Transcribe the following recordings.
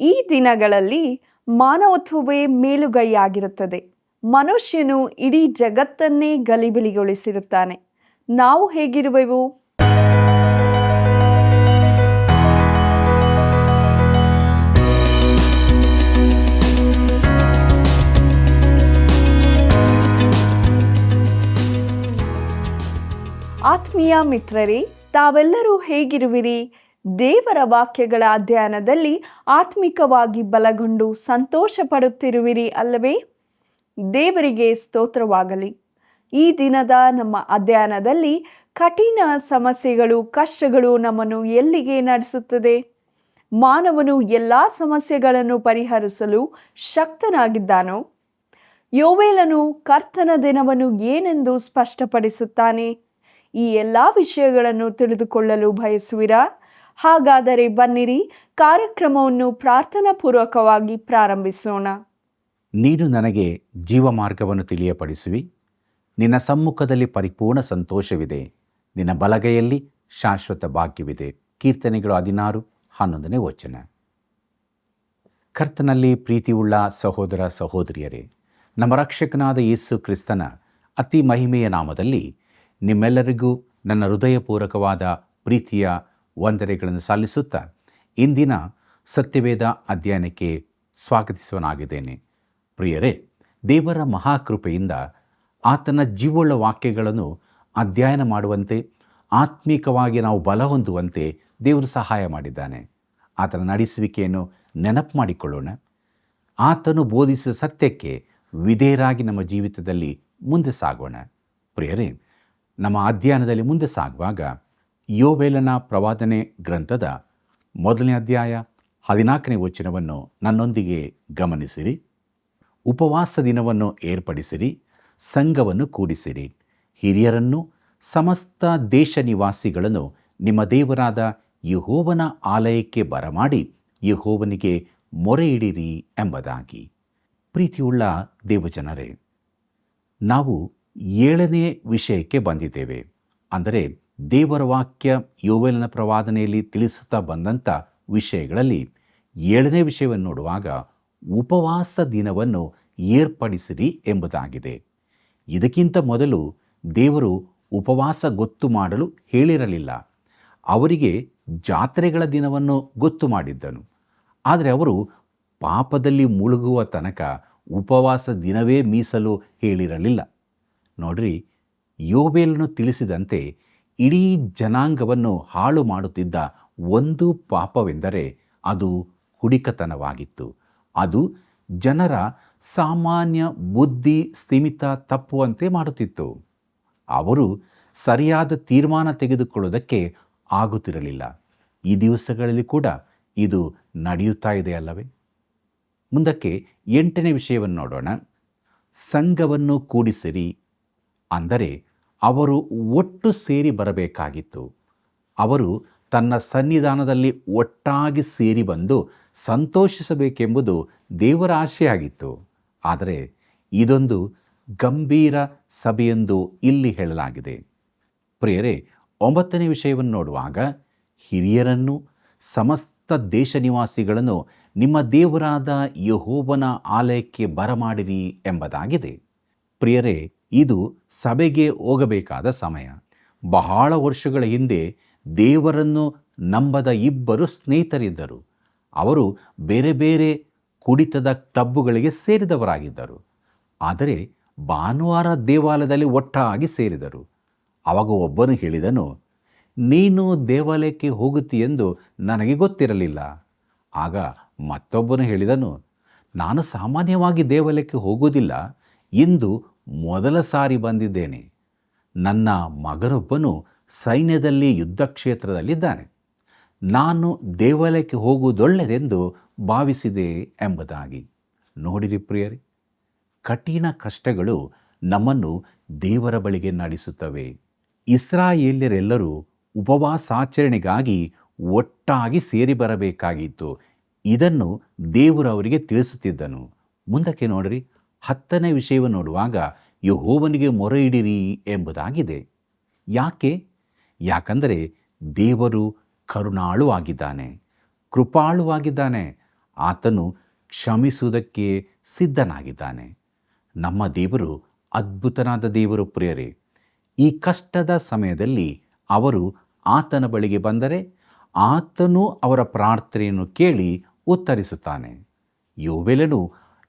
ಈ ದಿನಗಳಲ್ಲಿ ಮಾನವತ್ವವೇ ಮೇಲುಗೈಯಾಗಿರುತ್ತದೆ. ಮನುಷ್ಯನು ಇಡೀ ಜಗತ್ತನ್ನೇ ಗಲಿಬಿಲಿಗೊಳಿಸಿರುತ್ತಾನೆ. ನಾವು ಹೇಗಿರುವೆವು? ಆತ್ಮೀಯ ಮಿತ್ರರೇ, ತಾವೆಲ್ಲರೂ ಹೇಗಿರುವಿರಿ? ದೇವರ ವಾಕ್ಯಗಳ ಅಧ್ಯಯನದಲ್ಲಿ ಆತ್ಮಿಕವಾಗಿ ಬಲಗೊಂಡು ಸಂತೋಷ ಪಡುತ್ತಿರುವಿರಿ ಅಲ್ಲವೇ? ದೇವರಿಗೆ ಸ್ತೋತ್ರವಾಗಲಿ. ಈ ದಿನದ ನಮ್ಮ ಅಧ್ಯಯನದಲ್ಲಿ ಕಠಿಣ ಸಮಸ್ಯೆಗಳು, ಕಷ್ಟಗಳು ನಮ್ಮನ್ನು ಎಲ್ಲಿಗೆ ನಡೆಸುತ್ತದೆ? ಮಾನವನು ಎಲ್ಲ ಸಮಸ್ಯೆಗಳನ್ನು ಪರಿಹರಿಸಲು ಶಕ್ತನಾಗಿದ್ದಾನೋ? ಯೋವೇಲನು ಕರ್ತನ ದಿನವನ್ನು ಏನೆಂದು ಸ್ಪಷ್ಟಪಡಿಸುತ್ತಾನೆ? ಈ ಎಲ್ಲ ವಿಷಯಗಳನ್ನು ತಿಳಿದುಕೊಳ್ಳಲು ಬಯಸುವಿರಾ? ಹಾಗಾದರೆ ಬನ್ನಿರಿ, ಕಾರ್ಯಕ್ರಮವನ್ನು ಪ್ರಾರ್ಥನಾ ಪೂರ್ವಕವಾಗಿ ಪ್ರಾರಂಭಿಸೋಣ. ನೀನು ನನಗೆ ಜೀವ ಮಾರ್ಗವನ್ನು ತಿಳಿಯಪಡಿಸುವಿ. ನಿನ್ನ ಸಮ್ಮುಖದಲ್ಲಿ ಪರಿಪೂರ್ಣ ಸಂತೋಷವಿದೆ. ನಿನ್ನ ಬಲಗೈಯಲ್ಲಿ ಶಾಶ್ವತ ಭಾಗ್ಯವಿದೆ. ಕೀರ್ತನೆಗಳು 16:11 ವಚನ. ಕರ್ತನಲ್ಲಿ ಪ್ರೀತಿಯುಳ್ಳ ಸಹೋದರ ಸಹೋದರಿಯರೇ, ನಮ್ಮ ರಕ್ಷಕನಾದ ಯೇಸು ಕ್ರಿಸ್ತನ ಅತಿ ಮಹಿಮೆಯ ನಾಮದಲ್ಲಿ ನಿಮ್ಮೆಲ್ಲರಿಗೂ ನನ್ನ ಹೃದಯಪೂರ್ವಕವಾದ ಪ್ರೀತಿಯ ವಂದನೆಗಳನ್ನು ಸಲ್ಲಿಸುತ್ತಾ ಇಂದಿನ ಸತ್ಯವೇದ ಅಧ್ಯಯನಕ್ಕೆ ಸ್ವಾಗತಿಸುವನಾಗಿದ್ದೇನೆ. ಪ್ರಿಯರೇ, ದೇವರ ಮಹಾಕೃಪೆಯಿಂದ ಆತನ ಜೀವವುಳ್ಳ ವಾಕ್ಯಗಳನ್ನು ಅಧ್ಯಯನ ಮಾಡುವಂತೆ, ಆತ್ಮೀಕವಾಗಿ ನಾವು ಬಲ ಹೊಂದುವಂತೆ ದೇವರು ಸಹಾಯ ಮಾಡಿದ್ದಾನೆ. ಆತನ ನಡೆಸುವಿಕೆಯನ್ನು ನೆನಪು ಮಾಡಿಕೊಳ್ಳೋಣ. ಆತನು ಬೋಧಿಸಿದ ಸತ್ಯಕ್ಕೆ ವಿಧೇಯರಾಗಿ ನಮ್ಮ ಜೀವಿತದಲ್ಲಿ ಮುಂದೆ ಸಾಗೋಣ. ಪ್ರಿಯರೇ, ನಮ್ಮ ಅಧ್ಯಯನದಲ್ಲಿ ಮುಂದೆ ಸಾಗುವಾಗ ಯೋವೇಲನ ಪ್ರವಾದನೆ ಗ್ರಂಥದ 1ನೇ ಅಧ್ಯಾಯ 14ನೇ ವಚನವನ್ನು ನನ್ನೊಂದಿಗೆ ಗಮನಿಸಿರಿ. ಉಪವಾಸ ದಿನವನ್ನು ಏರ್ಪಡಿಸಿರಿ, ಸಂಘವನ್ನು ಕೂಡಿಸಿರಿ, ಹಿರಿಯರನ್ನು ಸಮಸ್ತ ದೇಶ ನಿವಾಸಿಗಳನ್ನು ನಿಮ್ಮ ದೇವರಾದ ಯೆಹೋವನ ಆಲಯಕ್ಕೆ ಬರಮಾಡಿ ಯೆಹೋವನಿಗೆ ಮೊರೆ ಇಡಿರಿ ಎಂಬುದಾಗಿ. ಪ್ರೀತಿಯುಳ್ಳ ದೇವಜನರೇ, ನಾವು 7ನೇ ವಿಷಯಕ್ಕೆ ಬಂದಿದ್ದೇವೆ. ಅಂದರೆ ದೇವರ ವಾಕ್ಯ ಯೋವೇಲನ ಪ್ರವಾದನೆಯಲ್ಲಿ ತಿಳಿಸುತ್ತಾ ಬಂದಂಥ ವಿಷಯಗಳಲ್ಲಿ 7ನೇ ವಿಷಯವನ್ನು ನೋಡುವಾಗ ಉಪವಾಸ ದಿನವನ್ನು ಏರ್ಪಡಿಸಿರಿ ಎಂಬುದಾಗಿದೆ. ಇದಕ್ಕಿಂತ ಮೊದಲು ದೇವರು ಉಪವಾಸ ಗೊತ್ತು ಮಾಡಲು ಹೇಳಿರಲಿಲ್ಲ. ಅವರಿಗೆ ಜಾತ್ರೆಗಳ ದಿನವನ್ನು ಗೊತ್ತು ಮಾಡಿದ್ದನು. ಆದರೆ ಅವರು ಪಾಪದಲ್ಲಿ ಮುಳುಗುವ ತನಕ ಉಪವಾಸ ದಿನವೇ ಮೀಸಲು ಹೇಳಿರಲಿಲ್ಲ. ನೋಡ್ರಿ, ಯೋವೇಲನು ತಿಳಿಸಿದಂತೆ ಇಡೀ ಜನಾಂಗವನ್ನು ಹಾಳು ಮಾಡುತ್ತಿದ್ದ ಒಂದು ಪಾಪವೆಂದರೆ ಅದು ಕುಡಿಕತನವಾಗಿತ್ತು. ಅದು ಜನರ ಸಾಮಾನ್ಯ ಬುದ್ಧಿ ಸ್ಥಿಮಿತ ತಪ್ಪುವಂತೆ ಮಾಡುತ್ತಿತ್ತು. ಅವರು ಸರಿಯಾದ ತೀರ್ಮಾನ ತೆಗೆದುಕೊಳ್ಳುವುದಕ್ಕೆ ಆಗುತ್ತಿರಲಿಲ್ಲ. ಈ ದಿವಸಗಳಲ್ಲಿ ಕೂಡ ಇದು ನಡೆಯುತ್ತಾ ಇದೆ ಅಲ್ಲವೇ? ಮುಂದಕ್ಕೆ 8ನೇ ವಿಷಯವನ್ನು ನೋಡೋಣ. ಸಂಘವನ್ನು ಕೂಡಿಸಿರಿ, ಅಂದರೆ ಅವರು ಒಟ್ಟು ಸೇರಿ ಬರಬೇಕಾಗಿತ್ತು. ಅವರು ತನ್ನ ಸನ್ನಿಧಾನದಲ್ಲಿ ಒಟ್ಟಾಗಿ ಸೇರಿ ಬಂದು ಸಂತೋಷಿಸಬೇಕೆಂಬುದು ದೇವರ ಆಶೆಯಾಗಿತ್ತು. ಆದರೆ ಇದೊಂದು ಗಂಭೀರ ಸಭೆಯೆಂದು ಇಲ್ಲಿ ಹೇಳಲಾಗಿದೆ. ಪ್ರಿಯರೇ, 9ನೇ ವಿಷಯವನ್ನು ನೋಡುವಾಗ ಹಿರಿಯರನ್ನು ಸಮಸ್ತ ದೇಶ ನಿವಾಸಿಗಳನ್ನು ನಿಮ್ಮ ದೇವರಾದ ಯೆಹೋವನ ಆಲಯಕ್ಕೆ ಬರಮಾಡಿರಿ ಎಂಬುದಾಗಿದೆ. ಪ್ರಿಯರೇ, ಇದು ಸಭೆಗೆ ಹೋಗಬೇಕಾದ ಸಮಯ. ಬಹಳ ವರ್ಷಗಳ ಹಿಂದೆ ದೇವರನ್ನು ನಂಬದ ಇಬ್ಬರು ಸ್ನೇಹಿತರಿದ್ದರು. ಅವರು ಬೇರೆ ಬೇರೆ ಕುಡಿತದ ಕ್ಲಬ್ಬುಗಳಿಗೆ ಸೇರಿದವರಾಗಿದ್ದರು. ಆದರೆ ಭಾನುವಾರ ದೇವಾಲಯದಲ್ಲಿ ಒಟ್ಟಾಗಿ ಸೇರಿದರು. ಆವಾಗ ಒಬ್ಬನು ಹೇಳಿದನು, ನೀನು ದೇವಾಲಯಕ್ಕೆ ಹೋಗುತ್ತೀಯೆಂದು ನನಗೆ ಗೊತ್ತಿರಲಿಲ್ಲ. ಆಗ ಮತ್ತೊಬ್ಬನು ಹೇಳಿದನು, ನಾನು ಸಾಮಾನ್ಯವಾಗಿ ದೇವಾಲಯಕ್ಕೆ ಹೋಗುವುದಿಲ್ಲ, ಇಂದು ಮೊದಲ ಸಾರಿ ಬಂದಿದ್ದೇನೆ. ನನ್ನ ಮಗನೊಬ್ಬನು ಸೈನ್ಯದಲ್ಲಿ ಯುದ್ಧ ಕ್ಷೇತ್ರದಲ್ಲಿದ್ದಾನೆ. ನಾನು ದೇವಾಲಯಕ್ಕೆ ಹೋಗುವುದೊಳ್ಳೆಯದೆಂದು ಭಾವಿಸಿದೆ ಎಂಬುದಾಗಿ. ನೋಡಿರಿ ಪ್ರಿಯರೇ, ಕಠಿಣ ಕಷ್ಟಗಳು ನಮ್ಮನ್ನು ದೇವರ ಬಳಿಗೆ ನಡೆಸುತ್ತವೆ. ಇಸ್ರಾಯೇಲ್ಯರೆಲ್ಲರೂ ಉಪವಾಸಾಚರಣೆಗಾಗಿ ಒಟ್ಟಾಗಿ ಸೇರಿ ಬರಬೇಕಾಗಿತ್ತು. ಇದನ್ನು ದೇವರು ಅವರಿಗೆ ತಿಳಿಸುತ್ತಿದ್ದನು. ಮುಂದಕ್ಕೆ ನೋಡಿರಿ, 10ನೇ ವಿಷಯವನ್ನು ನೋಡುವಾಗ ಯೆಹೋವನಿಗೆ ಮೊರೆ ಇಡಿರಿ ಎಂಬುದಾಗಿದೆ. ಯಾಕಂದರೆ ದೇವರು ಕರುಣಾಳುವಾಗಿದ್ದಾನೆ, ಕೃಪಾಳುವಾಗಿದ್ದಾನೆ. ಆತನು ಕ್ಷಮಿಸುವುದಕ್ಕೆ ಸಿದ್ಧನಾಗಿದ್ದಾನೆ. ನಮ್ಮ ದೇವರು ಅದ್ಭುತನಾದ ದೇವರು ಪ್ರಿಯರೇ. ಈ ಕಷ್ಟದ ಸಮಯದಲ್ಲಿ ಅವರು ಆತನ ಬಳಿಗೆ ಬಂದರೆ ಆತನು ಅವರ ಪ್ರಾರ್ಥನೆಯನ್ನು ಕೇಳಿ ಉತ್ತರಿಸುತ್ತಾನೆ. ಯೋವೇಲನು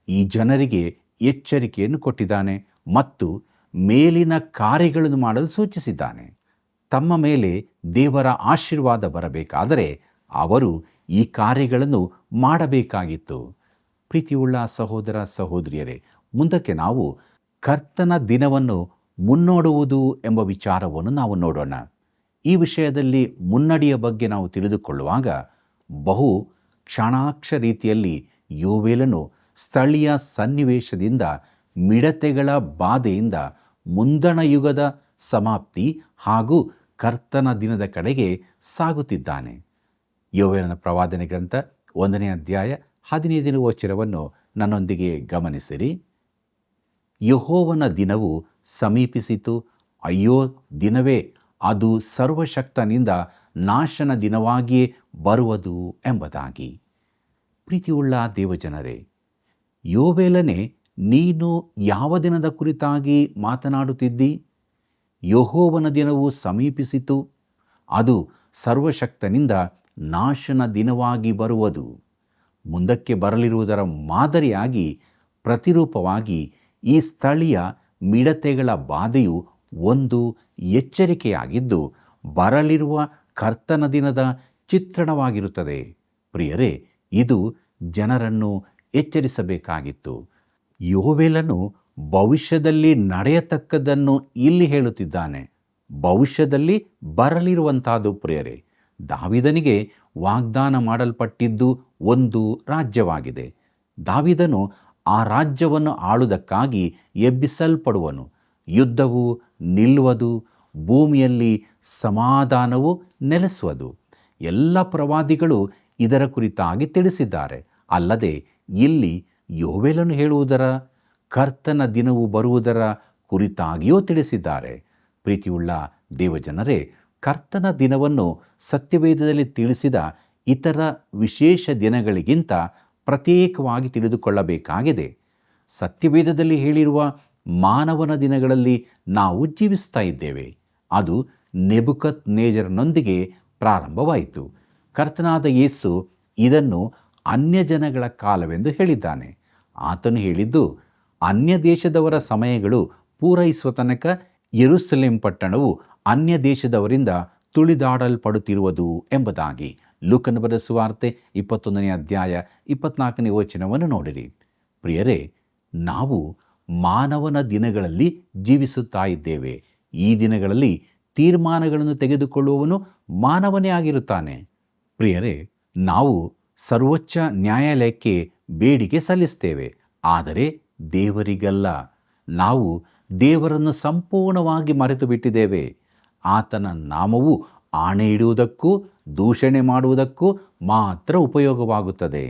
ಈ ಜನರಿಗೆ ಎಚ್ಚರಿಕೆಯನ್ನು ಕೊಟ್ಟಿದ್ದಾನೆ ಮತ್ತು ಮೇಲಿನ ಕಾರ್ಯಗಳನ್ನು ಮಾಡಲು ಸೂಚಿಸಿದ್ದಾನೆ. ತಮ್ಮ ಮೇಲೆ ದೇವರ ಆಶೀರ್ವಾದ ಬರಬೇಕಾದರೆ ಅವರು ಈ ಕಾರ್ಯಗಳನ್ನು ಮಾಡಬೇಕಾಗಿತ್ತು. ಪ್ರೀತಿಯುಳ್ಳ ಸಹೋದರ ಸಹೋದರಿಯರೇ, ಮುಂದಕ್ಕೆ ನಾವು ಕರ್ತನ ದಿನವನ್ನು ಮುನ್ನೋಡುವುದು ಎಂಬ ವಿಚಾರವನ್ನು ನಾವು ನೋಡೋಣ. ಈ ವಿಷಯದಲ್ಲಿ ಮುನ್ನಡೆಯ ಬಗ್ಗೆ ನಾವು ತಿಳಿದುಕೊಳ್ಳುವಾಗ ಬಹು ಕ್ಷಣಾಕ್ಷ ರೀತಿಯಲ್ಲಿ ಯೋವೇಲನು ಸ್ಥಳೀಯ ಸನ್ನಿವೇಶದಿಂದ ಮಿಡತೆಗಳ ಬಾಧೆಯಿಂದ ಮುಂದಣ ಯುಗದ ಸಮಾಪ್ತಿ ಹಾಗೂ ಕರ್ತನ ದಿನದ ಕಡೆಗೆ ಸಾಗುತ್ತಿದ್ದಾನೆ. ಯೋವೇಲನ ಪ್ರವಾದನೆ ಗ್ರಂಥ 1ನೇ ಅಧ್ಯಾಯ 15ನೇ ವಚನವನ್ನು ನನ್ನೊಂದಿಗೆ ಗಮನಿಸಿರಿ. ಯೆಹೋವನ ದಿನವು ಸಮೀಪಿಸಿತು, ಅಯ್ಯೋ ದಿನವೇ, ಅದು ಸರ್ವಶಕ್ತನಿಂದ ನಾಶನ ದಿನವಾಗಿಯೇ ಬರುವುದು ಎಂಬುದಾಗಿ. ಪ್ರೀತಿಯುಳ್ಳ ದೇವಜನರೇ, ಯೋವೇಲನೇ, ನೀನು ಯಾವ ದಿನದ ಕುರಿತಾಗಿ ಮಾತನಾಡುತ್ತಿದ್ದಿ? ಯೆಹೋವನ ದಿನವು ಸಮೀಪಿಸಿತು, ಅದು ಸರ್ವಶಕ್ತನಿಂದ ನಾಶನ ದಿನವಾಗಿ ಬರುವುದು. ಮುಂದಕ್ಕೆ ಬರಲಿರುವುದರ ಮಾದರಿಯಾಗಿ ಪ್ರತಿರೂಪವಾಗಿ ಈ ಸ್ಥಳೀಯ ಮಿಡತೆಗಳ ಬಾಧೆಯು ಒಂದು ಎಚ್ಚರಿಕೆಯಾಗಿದ್ದು ಬರಲಿರುವ ಕರ್ತನ ದಿನದ ಚಿತ್ರಣವಾಗಿರುತ್ತದೆ. ಪ್ರಿಯರೇ, ಇದು ಜನರನ್ನು ಎಚ್ಚರಿಸಬೇಕಾಗಿತ್ತು. ಯೋವೇಲನು ಭವಿಷ್ಯದಲ್ಲಿ ನಡೆಯತಕ್ಕದ್ದನ್ನು ಇಲ್ಲಿ ಹೇಳುತ್ತಿದ್ದಾನೆ. ಭವಿಷ್ಯದಲ್ಲಿ ಬರಲಿರುವಂಥದ್ದು ಪ್ರಿಯರೇ. ದಾವೀದನಿಗೆ ವಾಗ್ದಾನ ಮಾಡಲ್ಪಟ್ಟಿದ್ದು ಒಂದು ರಾಜ್ಯವಾಗಿದೆ. ದಾವೀದನು ಆ ರಾಜ್ಯವನ್ನು ಆಳುವುದಕ್ಕಾಗಿ ಎಬ್ಬಿಸಲ್ಪಡುವನು. ಯುದ್ಧವು ನಿಲ್ಲುವುದು, ಭೂಮಿಯಲ್ಲಿ ಸಮಾಧಾನವು ನೆಲೆಸುವುದು. ಎಲ್ಲ ಪ್ರವಾದಿಗಳು ಇದರ ಕುರಿತಾಗಿ ತಿಳಿಸಿದ್ದಾರೆ. ಅಲ್ಲದೆ ಇಲ್ಲಿ ಯೋವೇಲನು ಹೇಳುವುದರ ಕರ್ತನ ದಿನವು ಬರುವುದರ ಕುರಿತಾಗಿಯೂ ತಿಳಿಸಿದ್ದಾರೆ. ಪ್ರೀತಿಯುಳ್ಳ ದೇವಜನರೇ, ಕರ್ತನ ದಿನವನ್ನು ಸತ್ಯವೇದದಲ್ಲಿ ತಿಳಿಸಿದ ಇತರ ವಿಶೇಷ ದಿನಗಳಿಗಿಂತ ಪ್ರತ್ಯೇಕವಾಗಿ ತಿಳಿದುಕೊಳ್ಳಬೇಕಾಗಿದೆ. ಸತ್ಯವೇದದಲ್ಲಿ ಹೇಳಿರುವ ಮಾನವನ ದಿನಗಳಲ್ಲಿ ನಾವು ಜೀವಿಸ್ತಾ ಇದ್ದೇವೆ. ಅದು ನೆಬೂಕದ್ನೆಚ್ಚರನೊಂದಿಗೆ ಪ್ರಾರಂಭವಾಯಿತು. ಕರ್ತನಾದ ಯೇಸು ಇದನ್ನು ಅನ್ಯಜನಗಳ ಕಾಲವೆಂದು ಹೇಳಿದ್ದಾನೆ. ಆತನು ಹೇಳಿದ್ದು, ಅನ್ಯ ದೇಶದವರ ಸಮಯಗಳು ಪೂರೈಸುವ ತನಕ ಯೆರೂಸಲೇಮ್ ಪಟ್ಟಣವು ಅನ್ಯ ದೇಶದವರಿಂದ ತುಳಿದಾಡಲ್ಪಡುತ್ತಿರುವುದು ಎಂಬುದಾಗಿ. ಲೂಕನ ಬರೆದ ಸುವಾರ್ತೆ 21ನೇ ಅಧ್ಯಾಯ 24ನೇ ವಚನವನ್ನು ನೋಡಿರಿ. ಪ್ರಿಯರೇ, ನಾವು ಮಾನವನ ದಿನಗಳಲ್ಲಿ ಜೀವಿಸುತ್ತಾ ಇದ್ದೇವೆ. ಈ ದಿನಗಳಲ್ಲಿ ತೀರ್ಮಾನಗಳನ್ನು ತೆಗೆದುಕೊಳ್ಳುವವನು ಮಾನವನೇ ಆಗಿರುತ್ತಾನೆ. ಪ್ರಿಯರೇ, ನಾವು ಸರ್ವೋಚ್ಚ ನ್ಯಾಯಾಲಯಕ್ಕೆ ಬೇಡಿಕೆ ಸಲ್ಲಿಸ್ತೇವೆ, ಆದರೆ ದೇವರಿಗಲ್ಲ. ನಾವು ದೇವರನ್ನು ಸಂಪೂರ್ಣವಾಗಿ ಮರೆತು ಬಿಟ್ಟಿದ್ದೇವೆ. ಆತನ ನಾಮವು ಆಣೆ ಇಡುವುದಕ್ಕೂ ದೂಷಣೆ ಮಾಡುವುದಕ್ಕೂ ಮಾತ್ರ ಉಪಯೋಗವಾಗುತ್ತದೆ.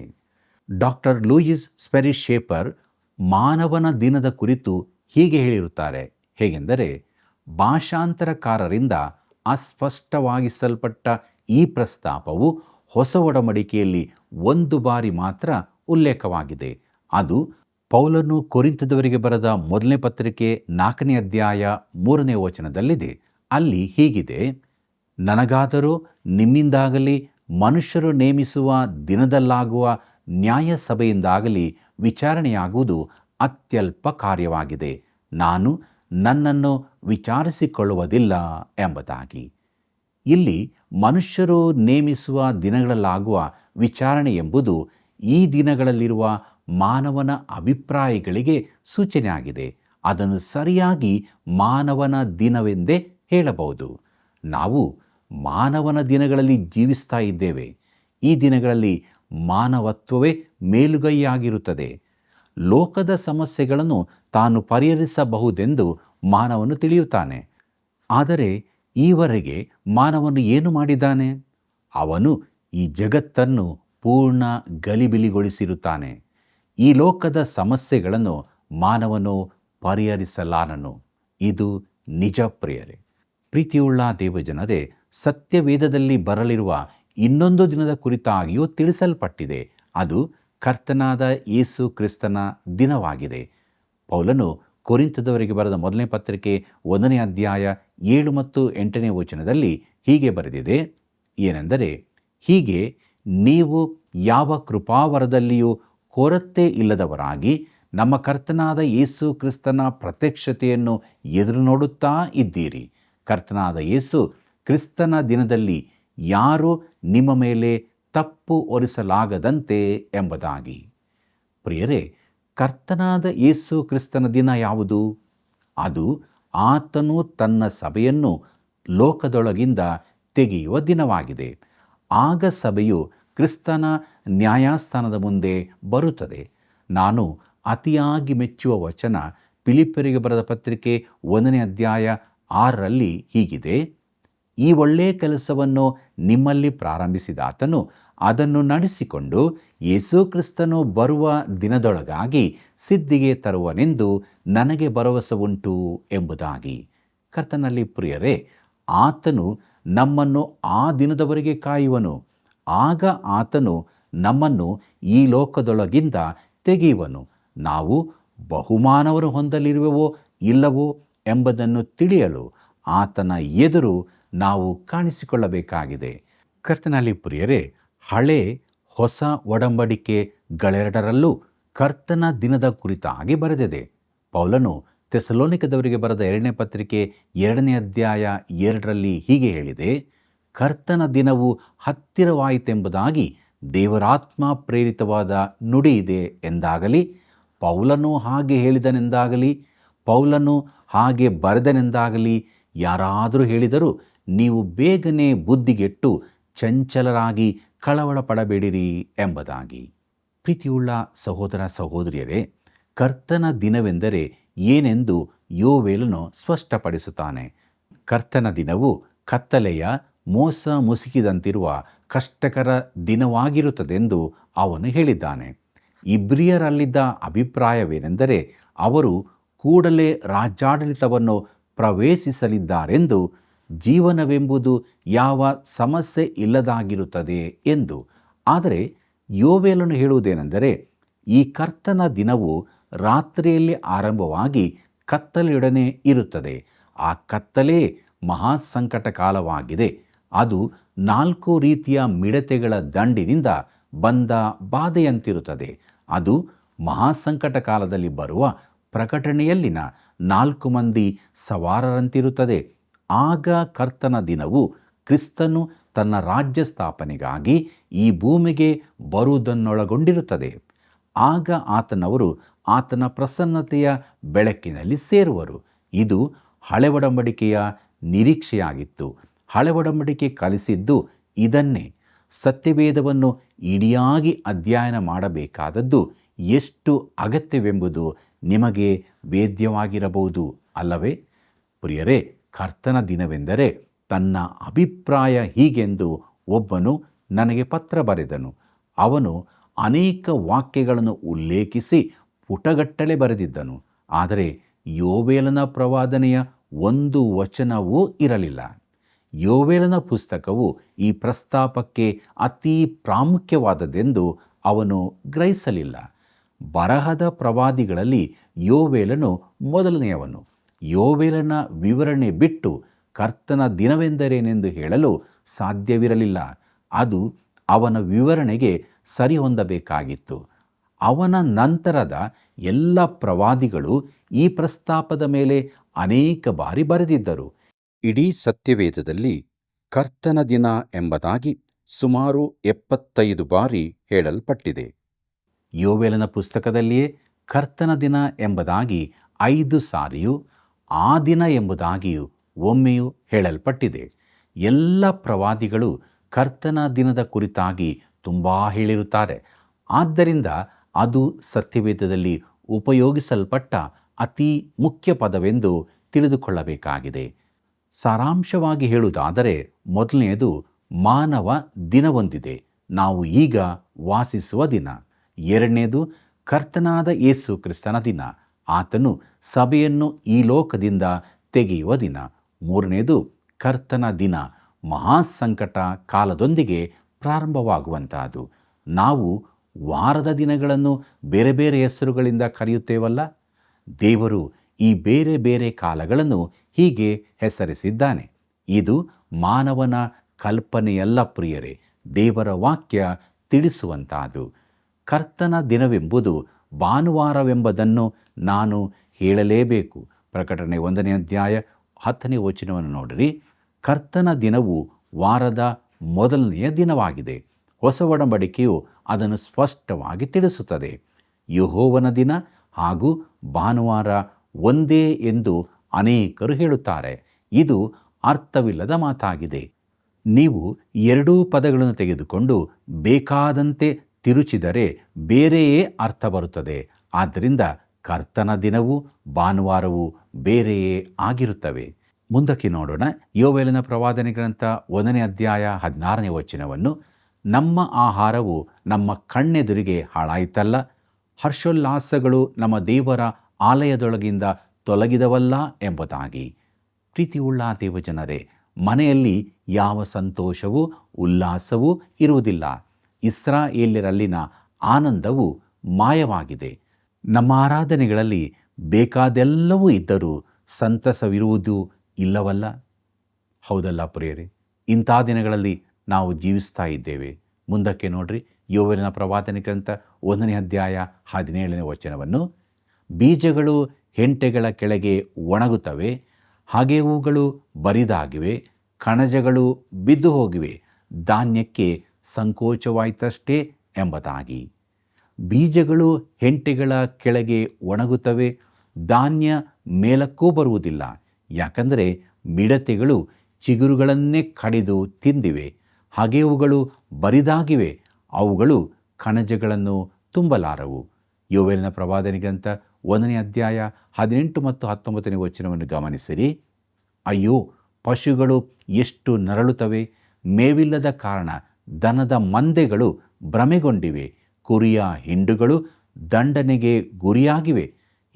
ಡಾಕ್ಟರ್ ಲೂಯಿಸ್ ಸ್ಪೆರಿ ಶೇಪರ್ ಮಾನವನ ದಿನದ ಕುರಿತು ಹೀಗೆ ಹೇಳಿರುತ್ತಾರೆ. ಹೇಗೆಂದರೆ, ಭಾಷಾಂತರಕಾರರಿಂದ ಅಸ್ಪಷ್ಟವಾಗಿಸಲ್ಪಟ್ಟ ಈ ಪ್ರಸ್ತಾಪವು ಹೊಸ ಒಡಂಬಡಿಕೆಯಲ್ಲಿ ಒಂದು ಬಾರಿ ಮಾತ್ರ ಉಲ್ಲೇಖವಾಗಿದೆ. ಅದು ಪೌಲನು ಕೊರಿಂಥದವರಿಗೆ ಬರೆದ 1ನೇ ಪತ್ರಿಕೆ 4ನೇ ಅಧ್ಯಾಯ 3ನೇ ವಚನದಲ್ಲಿದೆ. ಅಲ್ಲಿ ಹೀಗಿದೆ: ನನಗಾದರೂ ನಿಮ್ಮಿಂದಾಗಲಿ ಮನುಷ್ಯರು ನೇಮಿಸುವ ದಿನದಲ್ಲಾಗುವ ನ್ಯಾಯ ಸಭೆಯಿಂದಾಗಲಿ ವಿಚಾರಣೆಯಾಗುವುದು ಅತ್ಯಲ್ಪ ಕಾರ್ಯವಾಗಿದೆ. ನಾನು ನನ್ನನ್ನು ವಿಚಾರಿಸಿಕೊಳ್ಳುವುದಿಲ್ಲ ಎಂಬುದಾಗಿ. ಇಲ್ಲಿ ಮನುಷ್ಯರು ನೇಮಿಸುವ ದಿನಗಳಲ್ಲಾಗುವ ವಿಚಾರಣೆ ಎಂಬುದು ಈ ದಿನಗಳಲ್ಲಿರುವ ಮಾನವನ ಅಭಿಪ್ರಾಯಗಳಿಗೆ ಸೂಚನೆಯಾಗಿದೆ. ಅದನ್ನು ಸರಿಯಾಗಿ ಮಾನವನ ದಿನವೆಂದೇ ಹೇಳಬಹುದು. ನಾವು ಮಾನವನ ದಿನಗಳಲ್ಲಿ ಜೀವಿಸ್ತಾ ಇದ್ದೇವೆ. ಈ ದಿನಗಳಲ್ಲಿ ಮಾನವತ್ವವೇ ಮೇಲುಗೈಯಾಗಿರುತ್ತದೆ. ಲೋಕದ ಸಮಸ್ಯೆಗಳನ್ನು ತಾನು ಪರಿಹರಿಸಬಹುದೆಂದು ಮಾನವನು ತಿಳಿಯುತ್ತಾನೆ. ಆದರೆ ಈವರೆಗೆ ಮಾನವನು ಏನು ಮಾಡಿದ್ದಾನೆ? ಅವನು ಈ ಜಗತ್ತನ್ನು ಪೂರ್ಣ ಗಲಿಬಿಲಿಗೊಳಿಸಿರುತ್ತಾನೆ. ಈ ಲೋಕದ ಸಮಸ್ಯೆಗಳನ್ನು ಮಾನವನು ಪರಿಹರಿಸಲಾರನು. ಇದು ನಿಜ ಪ್ರಿಯರೇ. ಪ್ರೀತಿಯುಳ್ಳ ದೇವಜನರೇ, ಸತ್ಯವೇದದಲ್ಲಿ ಬರಲಿರುವ ಇನ್ನೊಂದು ದಿನದ ಕುರಿತಾಗಿಯೂ ತಿಳಿಸಲ್ಪಟ್ಟಿದೆ. ಅದು ಕರ್ತನಾದ ಯೇಸು ಕ್ರಿಸ್ತನ ದಿನವಾಗಿದೆ. ಪೌಲನು ಕೊರಿಂಥದವರಿಗೆ ಬರೆದ ಮೊದಲನೇ ಪತ್ರಿಕೆ 1ನೇ ಅಧ್ಯಾಯ 7 ಮತ್ತು 8ನೇ ವಚನದಲ್ಲಿ ಹೀಗೆ ಬರೆದಿದೆ, ಏನೆಂದರೆ, ಹೀಗೆ ನೀವು ಯಾವ ಕೃಪಾವರದಲ್ಲಿಯೂ ಕೊರತೆ ಇಲ್ಲದವರಾಗಿ ನಮ್ಮ ಕರ್ತನಾದ ಯೇಸು ಕ್ರಿಸ್ತನ ಪ್ರತ್ಯಕ್ಷತೆಯನ್ನು ಎದುರು ನೋಡುತ್ತಾ ಇದ್ದೀರಿ. ಕರ್ತನಾದ ಯೇಸು ಕ್ರಿಸ್ತನ ದಿನದಲ್ಲಿ ಯಾರೂ ನಿಮ್ಮ ಮೇಲೆ ತಪ್ಪು ಹೊರಿಸಲಾಗದಂತೆ ಎಂಬುದಾಗಿ. ಪ್ರಿಯರೇ, ಕರ್ತನಾದ ಯೇಸು ಕ್ರಿಸ್ತನ ದಿನ ಯಾವುದು? ಅದು ಆತನು ತನ್ನ ಸಭೆಯನ್ನು ಲೋಕದೊಳಗಿಂದ ತೆಗೆಯುವ ದಿನವಾಗಿದೆ. ಆಗ ಸಭೆಯು ಕ್ರಿಸ್ತನ ನ್ಯಾಯಸ್ಥಾನದ ಮುಂದೆ ಬರುತ್ತದೆ. ನಾನು ಅತಿಯಾಗಿ ಮೆಚ್ಚುವ ವಚನ ಫಿಲಿಪ್ಯರಿಗೆ ಬರೆದ ಪತ್ರಿಕೆ 1ನೇ ಅಧ್ಯಾಯ 6ರಲ್ಲಿ ಹೀಗಿದೆ, ಈ ಒಳ್ಳೆಯ ಕೆಲಸವನ್ನು ನಿಮ್ಮಲ್ಲಿ ಪ್ರಾರಂಭಿಸಿದಾತನು ಅದನ್ನು ನಡೆಸಿಕೊಂಡು ಯೇಸು ಕ್ರಿಸ್ತನು ಬರುವ ದಿನದೊಳಗಾಗಿ ಸಿದ್ಧಿಗೆ ತರುವನೆಂದು ನನಗೆ ಭರವಸೆ ಉಂಟು ಎಂಬುದಾಗಿ. ಕರ್ತನಲ್ಲಿ ಪ್ರಿಯರೇ, ಆತನು ನಮ್ಮನ್ನು ಆ ದಿನದವರೆಗೆ ಕಾಯುವನು. ಆಗ ಆತನು ನಮ್ಮನ್ನು ಈ ಲೋಕದೊಳಗಿಂದ ತೆಗೆಯುವನು. ನಾವು ಬಹುಮಾನವನ್ನು ಹೊಂದಲಿರುವೆವೋ ಇಲ್ಲವೋ ಎಂಬುದನ್ನು ತಿಳಿಯಲು ಆತನ ಎದುರು ನಾವು ಕಾಣಿಸಿಕೊಳ್ಳಬೇಕಾಗಿದೆ. ಕರ್ತನಲ್ಲಿ ಪ್ರಿಯರೇ, ಹಳೆ ಹೊಸ ಒಡಂಬಡಿಕೆಗಳೆರಡರಲ್ಲೂ ಕರ್ತನ ದಿನದ ಕುರಿತಾಗಿ ಬರೆದಿದೆ. ಪೌಲನು ಥೆಸಲೋನಿಕದವರಿಗೆ ಬರೆದ 2ನೇ ಪತ್ರಿಕೆ 2ನೇ ಅಧ್ಯಾಯ 2ರಲ್ಲಿ ಹೀಗೆ ಹೇಳಿದೆ, ಕರ್ತನ ದಿನವು ಹತ್ತಿರವಾಯಿತೆಂಬುದಾಗಿ ದೇವರಾತ್ಮ ಪ್ರೇರಿತವಾದ ನುಡಿ ಇದೆ ಎಂದಾಗಲಿ, ಪೌಲನು ಹಾಗೆ ಹೇಳಿದನೆಂದಾಗಲಿ, ಪೌಲನು ಹಾಗೆ ಬರೆದನೆಂದಾಗಲಿ ಯಾರಾದರೂ ಹೇಳಿದರೂ ನೀವು ಬೇಗನೆ ಬುದ್ಧಿಗೆಟ್ಟು ಚಂಚಲರಾಗಿ ಕಳವಳ ಪಡಬೇಡಿರಿ ಎಂಬುದಾಗಿ. ಪ್ರೀತಿಯುಳ್ಳ ಸಹೋದರ ಸಹೋದರಿಯರೇ, ಕರ್ತನ ದಿನವೆಂದರೆ ಏನೆಂದು ಯೋವೇಲನು ಸ್ಪಷ್ಟಪಡಿಸುತ್ತಾನೆ. ಕರ್ತನ ದಿನವು ಕತ್ತಲೆಯ ಮೋಸ ಮುಸುಕಿದಂತಿರುವ ಕಷ್ಟಕರ ದಿನವಾಗಿರುತ್ತದೆಂದು ಅವನು ಹೇಳಿದ್ದಾನೆ. ಇಬ್ರಿಯರಲ್ಲಿದ್ದ ಅಭಿಪ್ರಾಯವೇನೆಂದರೆ ಅವರು ಕೂಡಲೇ ರಾಜ್ಯಾಡಳಿತವನ್ನು ಪ್ರವೇಶಿಸಲಿದ್ದಾರೆಂದು, ಜೀವನವೆಂಬುದು ಯಾವ ಸಮಸ್ಯೆ ಇಲ್ಲದಾಗಿರುತ್ತದೆ ಎಂದು. ಆದರೆ ಯೋವೇಲನು ಹೇಳುವುದೇನೆಂದರೆ, ಈ ಕರ್ತನ ದಿನವು ರಾತ್ರಿಯಲ್ಲಿ ಆರಂಭವಾಗಿ ಕತ್ತಲೆಯೊಡನೆ ಇರುತ್ತದೆ. ಆ ಕತ್ತಲೇ ಮಹಾಸಂಕಟ ಕಾಲವಾಗಿದೆ. ಅದು 4 ರೀತಿಯ ಮಿಡತೆಗಳ ದಂಡಿನಿಂದ ಬಂದ ಬಾಧೆಯಂತಿರುತ್ತದೆ. ಅದು ಮಹಾಸಂಕಟ ಕಾಲದಲ್ಲಿ ಬರುವ ಪ್ರಕಟಣೆಯಲ್ಲಿನ 4 ಮಂದಿ ಸವಾರರಂತಿರುತ್ತದೆ. ಆಗ ಕರ್ತನ ದಿನವು ಕ್ರಿಸ್ತನು ತನ್ನ ರಾಜ್ಯ ಸ್ಥಾಪನೆಗಾಗಿ ಈ ಭೂಮಿಗೆ ಬರುವುದನ್ನೊಳಗೊಂಡಿರುತ್ತದೆ. ಆಗ ಆತನವರು ಆತನ ಪ್ರಸನ್ನತೆಯ ಬೆಳಕಿನಲ್ಲಿ ಸೇರುವರು. ಇದು ಹಳೆ ಒಡಂಬಡಿಕೆಯ ನಿರೀಕ್ಷೆಯಾಗಿತ್ತು. ಹಳೆ ಒಡಂಬಡಿಕೆ ಕಲಿಸಿದ್ದು ಇದನ್ನೇ. ಸತ್ಯವೇದವನ್ನು ಇಡಿಯಾಗಿ ಅಧ್ಯಯನ ಮಾಡಬೇಕಾದದ್ದು ಎಷ್ಟು ಅಗತ್ಯವೆಂಬುದು ನಿಮಗೆ ವೇದ್ಯವಾಗಿರಬಹುದು ಅಲ್ಲವೇ? ಪ್ರಿಯರೇ, ಕರ್ತನ ದಿನವೆಂದರೆ ತನ್ನ ಅಭಿಪ್ರಾಯ ಹೀಗೆಂದು ಒಬ್ಬನು ನನಗೆ ಪತ್ರ ಬರೆದನು. ಅವನು ಅನೇಕ ವಾಕ್ಯಗಳನ್ನು ಉಲ್ಲೇಖಿಸಿ ಪುಟಗಟ್ಟಲೆ ಬರೆದಿದ್ದನು. ಆದರೆ ಯೋವೇಲನ ಪ್ರವಾದನೆಯ ಒಂದು ವಚನವೂ ಇರಲಿಲ್ಲ. ಯೋವೇಲನ ಪುಸ್ತಕವು ಈ ಪ್ರಸ್ತಾಪಕ್ಕೆ ಅತಿ ಪ್ರಾಮುಖ್ಯವಾದದ್ದೆಂದು ಅವನು ಗ್ರಹಿಸಲಿಲ್ಲ. ಬರಹದ ಪ್ರವಾದಿಗಳಲ್ಲಿ ಯೋವೇಲನು ಮೊದಲನೆಯವನು. ಯೋವೇಲನ ವಿವರಣೆ ಬಿಟ್ಟು ಕರ್ತನ ದಿನವೆಂದರೇನೆಂದು ಹೇಳಲು ಸಾಧ್ಯವಿರಲಿಲ್ಲ. ಅದು ಅವನ ವಿವರಣೆಗೆ ಸರಿಹೊಂದಬೇಕಾಗಿತ್ತು. ಅವನ ನಂತರದ ಎಲ್ಲ ಪ್ರವಾದಿಗಳು ಈ ಪ್ರಸ್ತಾಪದ ಮೇಲೆ ಅನೇಕ ಬಾರಿ ಬರೆದಿದ್ದರು. ಇಡೀ ಸತ್ಯವೇದದಲ್ಲಿ ಕರ್ತನ ದಿನ ಎಂಬುದಾಗಿ ಸುಮಾರು 75 ಬಾರಿ ಹೇಳಲ್ಪಟ್ಟಿದೆ. ಯೋವೇಲನ ಪುಸ್ತಕದಲ್ಲಿಯೇ ಕರ್ತನ ದಿನ ಎಂಬುದಾಗಿ 5 ಸಾರಿಯೂ ಆ ದಿನ ಎಂಬುದಾಗಿಯೂ ಒಮ್ಮೆಯೂ ಹೇಳಲ್ಪಟ್ಟಿದೆ. ಎಲ್ಲ ಪ್ರವಾದಿಗಳು ಕರ್ತನ ದಿನದ ಕುರಿತಾಗಿ ತುಂಬ ಹೇಳಿರುತ್ತಾರೆ. ಆದ್ದರಿಂದ ಅದು ಸತ್ಯವೇದದಲ್ಲಿ ಉಪಯೋಗಿಸಲ್ಪಟ್ಟ ಅತಿ ಮುಖ್ಯ ಪದವೆಂದು ತಿಳಿದುಕೊಳ್ಳಬೇಕಾಗಿದೆ. ಸಾರಾಂಶವಾಗಿ ಹೇಳುವುದಾದರೆ, ಮೊದಲನೆಯದು ಮಾನವ ದಿನವೊಂದಿದೆ, ನಾವು ಈಗ ವಾಸಿಸುವ ದಿನ. ಎರಡನೇದು ಕರ್ತನಾದ ಯೇಸು ಕ್ರಿಸ್ತನ ದಿನ, ಆತನು ಸಭೆಯನ್ನು ಈ ಲೋಕದಿಂದ ತೆಗೆಯುವ ದಿನ. ಮೂರನೇದು ಕರ್ತನ ದಿನ ಮಹಾಸಂಕಟ ಕಾಲದೊಂದಿಗೆ ಪ್ರಾರಂಭವಾಗುವಂತಹದ್ದು. ನಾವು ವಾರದ ದಿನಗಳನ್ನು ಬೇರೆ ಬೇರೆ ಹೆಸರುಗಳಿಂದ ಕರೆಯುತ್ತೇವಲ್ಲ. ದೇವರು ಈ ಬೇರೆ ಬೇರೆ ಕಾಲಗಳನ್ನು ಹೀಗೆ ಹೆಸರಿಸಿದ್ದಾನೆ. ಇದು ಮಾನವನ ಕಲ್ಪನೆಯಲ್ಲ ಪ್ರಿಯರೇ, ದೇವರ ವಾಕ್ಯ ತಿಳಿಸುವಂತಹದ್ದು. ಕರ್ತನ ದಿನವೆಂಬುದು ಭಾನುವಾರವೆಂಬುದನ್ನು ನಾನು ಹೇಳಲೇಬೇಕು. ಪ್ರಕಟಣೆ 1ನೇ ಅಧ್ಯಾಯ 10ನೇ ವಚನವನ್ನು ನೋಡಿರಿ. ಕರ್ತನ ದಿನವು ವಾರದ ಮೊದಲನೆಯ ದಿನವಾಗಿದೆ. ಹೊಸ ಒಡಂಬಡಿಕೆಯು ಅದನ್ನು ಸ್ಪಷ್ಟವಾಗಿ ತಿಳಿಸುತ್ತದೆ. ಯೆಹೋವನ ದಿನ ಹಾಗೂ ಭಾನುವಾರ ಒಂದೇ ಎಂದು ಅನೇಕರು ಹೇಳುತ್ತಾರೆ. ಇದು ಅರ್ಥವಿಲ್ಲದ ಮಾತಾಗಿದೆ. ನೀವು ಎರಡೂ ಪದಗಳನ್ನು ತೆಗೆದುಕೊಂಡು ಬೇಕಾದಂತೆ ತಿರುಚಿದರೆ ಬೇರೆಯೇ ಅರ್ಥ ಬರುತ್ತದೆ. ಆದ್ದರಿಂದ ಕರ್ತನ ದಿನವೂ ಭಾನುವಾರವೂ ಬೇರೆಯೇ ಆಗಿರುತ್ತವೆ. ಮುಂದಕ್ಕೆ ನೋಡೋಣ. ಯೋವೇಲನ ಪ್ರವಾದನೆ ಗ್ರಂಥ 1ನೇ ಅಧ್ಯಾಯ 16ನೇ ವಚನವನ್ನು. ನಮ್ಮ ಆಹಾರವು ನಮ್ಮ ಕಣ್ಣೆದುರಿಗೆ ಹಾಳಾಯಿತಲ್ಲ, ಹರ್ಷೋಲ್ಲಾಸಗಳು ನಮ್ಮ ದೇವರ ಆಲಯದೊಳಗಿಂದ ತೊಲಗಿದವಲ್ಲ ಎಂಬುದಾಗಿ. ಪ್ರೀತಿಯುಳ್ಳ ದೇವಜನರೇ, ಮನೆಯಲ್ಲಿ ಯಾವ ಸಂತೋಷವೂ ಉಲ್ಲಾಸವೂ ಇರುವುದಿಲ್ಲ. ಇಸ್ರಾಯೇಲ್ಯರಲ್ಲಿನ ಆನಂದವು ಮಾಯವಾಗಿದೆ. ನಮ್ಮ ಆರಾಧನೆಗಳಲ್ಲಿ ಬೇಕಾದೆಲ್ಲವೂ ಇದ್ದರೂ ಸಂತಸವಿರುವುದು ಇಲ್ಲವಲ್ಲ. ಹೌದಲ್ಲ ಪ್ರಿಯರೇ? ಇಂಥ ದಿನಗಳಲ್ಲಿ ನಾವು ಜೀವಿಸ್ತಾ ಇದ್ದೇವೆ. ಮುಂದಕ್ಕೆ ನೋಡ್ರಿ, ಯೋವೇಲನ ಪ್ರವಾದನೆ ಗ್ರಂಥ 1ನೇ ಅಧ್ಯಾಯ 17ನೇ ವಚನವನ್ನು. ಬೀಜಗಳು ಹೆಂಟೆಗಳ ಕೆಳಗೆ ಒಣಗುತ್ತವೆ, ಹಗೆವುಗಳು ಬರಿದಾಗಿವೆ, ಕಣಜಗಳು ಬಿದ್ದು ಹೋಗಿವೆ, ಧಾನ್ಯಕ್ಕೆ ಸಂಕೋಚವಾಯಿತಷ್ಟೇ ಎಂಬುದಾಗಿ. ಬೀಜಗಳು ಹೆಂಟೆಗಳ ಕೆಳಗೆ ಒಣಗುತ್ತವೆ, ಧಾನ್ಯ ಮೇಲಕ್ಕೂ ಬರುವುದಿಲ್ಲ. ಯಾಕಂದರೆ ಮಿಡತೆಗಳು ಚಿಗುರುಗಳನ್ನೇ ಕಡಿದು ತಿಂದಿವೆ, ಹಗೆವುಗಳು ಬರಿದಾಗಿವೆ, ಅವುಗಳು ಕಣಜಗಳನ್ನು ತುಂಬಲಾರವು. ಯೋವೇಲನ ಪ್ರವಾದನೆ ಗ್ರಂಥ 1ನೇ ಅಧ್ಯಾಯ 18 ಮತ್ತು 19ನೇ ವಚನವನ್ನು ಗಮನಿಸಿರಿ. ಅಯ್ಯೋ, ಪಶುಗಳು ಎಷ್ಟು ನರಳುತ್ತವೆ! ಮೇವಿಲ್ಲದ ಕಾರಣ ದನದ ಮಂದೆಗಳು ಭ್ರಮೆಗೊಂಡಿವೆ, ಕುರಿಯ ಹಿಂಡುಗಳು ದಂಡನೆಗೆ ಗುರಿಯಾಗಿವೆ.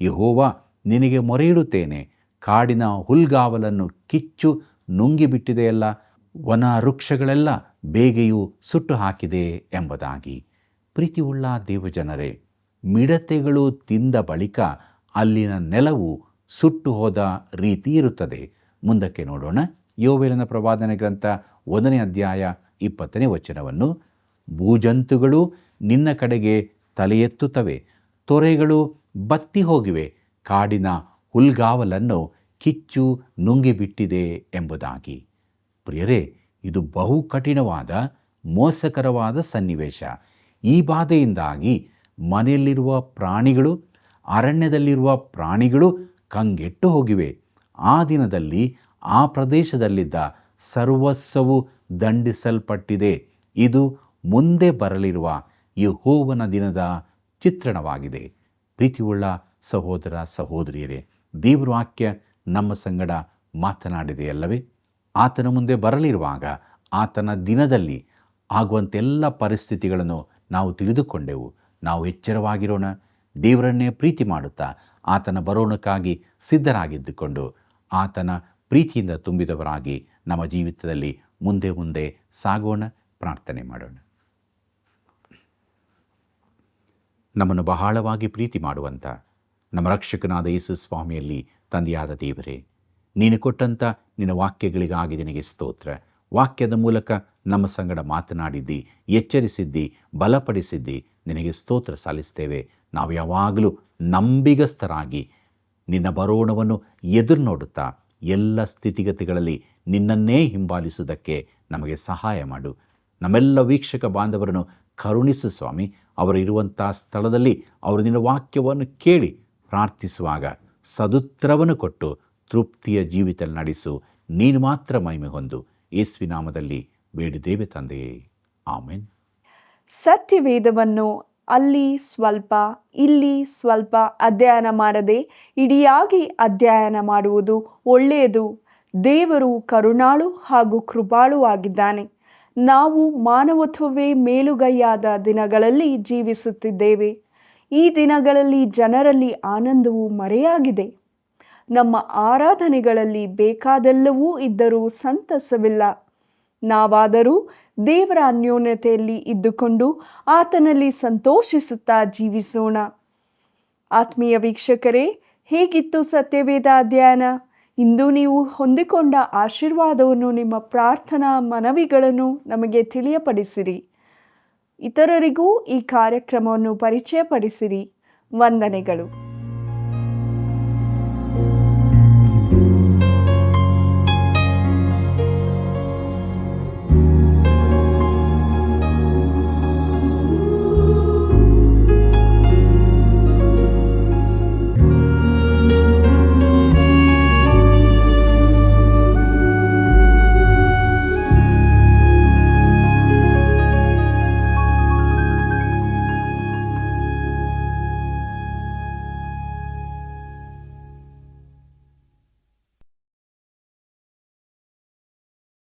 ಯೆಹೋವ, ನಿನಗೆ ಮೊರೆಯಿಡುತ್ತೇನೆ, ಕಾಡಿನ ಹುಲ್ಗಾವಲನ್ನು ಕಿಚ್ಚು ನುಂಗಿಬಿಟ್ಟಿದೆಯಲ್ಲ, ವನ ವೃಕ್ಷಗಳೆಲ್ಲ ಬೇಗೆಯು ಸುಟ್ಟು ಹಾಕಿದೆ ಎಂಬುದಾಗಿ. ಪ್ರೀತಿಯುಳ್ಳ ದೇವಜನರೇ, ಮಿಡತೆಗಳು ತಿಂದ ಬಳಿಕ ಅಲ್ಲಿನ ನೆಲವು ಸುಟ್ಟು ಹೋದ ರೀತಿ ಇರುತ್ತದೆ. ಮುಂದಕ್ಕೆ ನೋಡೋಣ. ಯೋವೇಲನ ಪ್ರವಾದನೆ ಗ್ರಂಥ 1ನೇ ಅಧ್ಯಾಯ 20ನೇ ವಚನವನ್ನು. ಭೂಜಂತುಗಳು ನಿನ್ನ ಕಡೆಗೆ ತಲೆ ಎತ್ತುತ್ತವೆ, ತೊರೆಗಳು ಬತ್ತಿ ಹೋಗಿವೆ, ಕಾಡಿನ ಹುಲ್ಗಾವಲನ್ನು ಕಿಚ್ಚು ನುಂಗಿಬಿಟ್ಟಿದೆ ಎಂಬುದಾಗಿ. ಪ್ರಿಯರೇ, ಇದು ಬಹು ಕಠಿಣವಾದ ಮೋಸಕರವಾದ ಸನ್ನಿವೇಶ. ಈ ಬಾಧೆಯಿಂದಾಗಿ ಮನೆಯಲ್ಲಿರುವ ಪ್ರಾಣಿಗಳು, ಅರಣ್ಯದಲ್ಲಿರುವ ಪ್ರಾಣಿಗಳು ಕಂಗೆಟ್ಟು ಹೋಗಿವೆ. ಆ ದಿನದಲ್ಲಿ ಆ ಪ್ರದೇಶದಲ್ಲಿದ್ದ ಸರ್ವಸ್ವವು ದಂಡಿಸಲ್ಪಟ್ಟಿದೆ. ಇದು ಮುಂದೆ ಬರಲಿರುವ ಯೆಹೋವನ ದಿನದ ಚಿತ್ರಣವಾಗಿದೆ. ಪ್ರೀತಿಯುಳ್ಳ ಸಹೋದರ ಸಹೋದರಿಯರೇ, ದೇವರ ವಾಕ್ಯ ನಮ್ಮ ಸಂಗಡ ಮಾತನಾಡಿದೆಯಲ್ಲವೇ? ಆತನ ಮುಂದೆ ಬರಲಿರುವಾಗ ಆತನ ದಿನದಲ್ಲಿ ಆಗುವಂತೆಲ್ಲ ಪರಿಸ್ಥಿತಿಗಳನ್ನು ನಾವು ತಿಳಿದುಕೊಂಡೆವು. ನಾವು ಎಚ್ಚರವಾಗಿರೋಣ. ದೇವರನ್ನೇ ಪ್ರೀತಿ ಮಾಡುತ್ತಾ ಆತನ ಬರೋಣಕ್ಕಾಗಿ ಸಿದ್ಧರಾಗಿದ್ದುಕೊಂಡು ಆತನ ಪ್ರೀತಿಯಿಂದ ತುಂಬಿದವರಾಗಿ ನಮ್ಮ ಜೀವಿತದಲ್ಲಿ ಮುಂದೆ ಮುಂದೆ ಸಾಗೋಣ. ಪ್ರಾರ್ಥನೆ ಮಾಡೋಣ. ನಮ್ಮನ್ನು ಬಹಳವಾಗಿ ಪ್ರೀತಿ ಮಾಡುವಂಥ ನಮ್ಮ ರಕ್ಷಕನಾದ ಯೇಸು ಸ್ವಾಮಿಯಲ್ಲಿ ತಂದೆಯಾದ ದೇವರೇ, ನೀನು ಕೊಟ್ಟಂಥ ನಿನ್ನ ವಾಕ್ಯಗಳಿಗಾಗಿ ನಿನಗೆ ಸ್ತೋತ್ರ. ವಾಕ್ಯದ ಮೂಲಕ ನಮ್ಮ ಸಂಗಡ ಮಾತನಾಡಿದ್ದಿ, ಎಚ್ಚರಿಸಿದ್ದಿ, ಬಲಪಡಿಸಿದ್ದಿ. ನಿನಗೆ ಸ್ತೋತ್ರ ಸಲ್ಲಿಸ್ತೇವೆ. ನಾವು ಯಾವಾಗಲೂ ನಂಬಿಗಸ್ತರಾಗಿ ನಿನ್ನ ಬರೋಣವನ್ನು ಎದುರು ನೋಡುತ್ತಾ ಎಲ್ಲ ಸ್ಥಿತಿಗತಿಗಳಲ್ಲಿ ನಿನ್ನನ್ನೇ ಹಿಂಬಾಲಿಸುವುದಕ್ಕೆ ನಮಗೆ ಸಹಾಯ ಮಾಡು. ನಮ್ಮೆಲ್ಲ ವೀಕ್ಷಕ ಬಾಂಧವರನ್ನು ಕರುಣಿಸು ಸ್ವಾಮಿ. ಅವರು ಇರುವಂಥ ಸ್ಥಳದಲ್ಲಿ ಅವರು ನಿನ್ನ ವಾಕ್ಯವನ್ನು ಕೇಳಿ ಪ್ರಾರ್ಥಿಸುವಾಗ ಸದುತ್ತರವನ್ನು ಕೊಟ್ಟು ತೃಪ್ತಿಯ ಜೀವಿತ ನಡೆಸು. ನೀನು ಮಾತ್ರ ಮಹಿಮೆ ಹೊಂದು. ಯೇಸುವಿನ ನಾಮದಲ್ಲಿ ಬೇಡಿದ್ದೇವೆ ತಂದೆಯೇ, ಆಮೆನ್. ಸತ್ಯವೇದವನ್ನು ಅಲ್ಲಿ ಸ್ವಲ್ಪ ಇಲ್ಲಿ ಸ್ವಲ್ಪ ಅಧ್ಯಯನ ಮಾಡದೆ ಇಡಿಯಾಗಿ ಅಧ್ಯಯನ ಮಾಡುವುದು ಒಳ್ಳೆಯದು. ದೇವರು ಕರುಣಾಳು ಹಾಗೂ ಕೃಪಾಳುವಾಗಿದ್ದಾನೆ. ನಾವು ಮಾನವತ್ವವೇ ಮೇಲುಗೈಯಾದ ದಿನಗಳಲ್ಲಿ ಜೀವಿಸುತ್ತಿದ್ದೇವೆ. ಈ ದಿನಗಳಲ್ಲಿ ಜನರಲ್ಲಿ ಆನಂದವು ಮರೆಯಾಗಿದೆ. ನಮ್ಮ ಆರಾಧನೆಗಳಲ್ಲಿ ಬೇಕಾದೆಲ್ಲವೂ ಇದ್ದರೂ ಸಂತಸವಿಲ್ಲ. ನಾವಾದರೂ ದೇವರ ಅನ್ಯೋನ್ಯತೆಯಲ್ಲಿ ಇದ್ದುಕೊಂಡು ಆತನಲ್ಲಿ ಸಂತೋಷಿಸುತ್ತಾ ಜೀವಿಸೋಣ. ಆತ್ಮೀಯ ವೀಕ್ಷಕರೇ, ಹೇಗಿತ್ತು ಸತ್ಯವೇದ ಅಧ್ಯಯನ? ಇಂದು ನೀವು ಹೊಂದಿಕೊಂಡ ಆಶೀರ್ವಾದವನ್ನು ನಿಮ್ಮ ಪ್ರಾರ್ಥನಾ ಮನವಿಗಳನ್ನು ನಮಗೆ ತಿಳಿಯಪಡಿಸಿರಿ. ಇತರರಿಗೂ ಈ ಕಾರ್ಯಕ್ರಮವನ್ನು ಪರಿಚಯಪಡಿಸಿರಿ. ವಂದನೆಗಳು.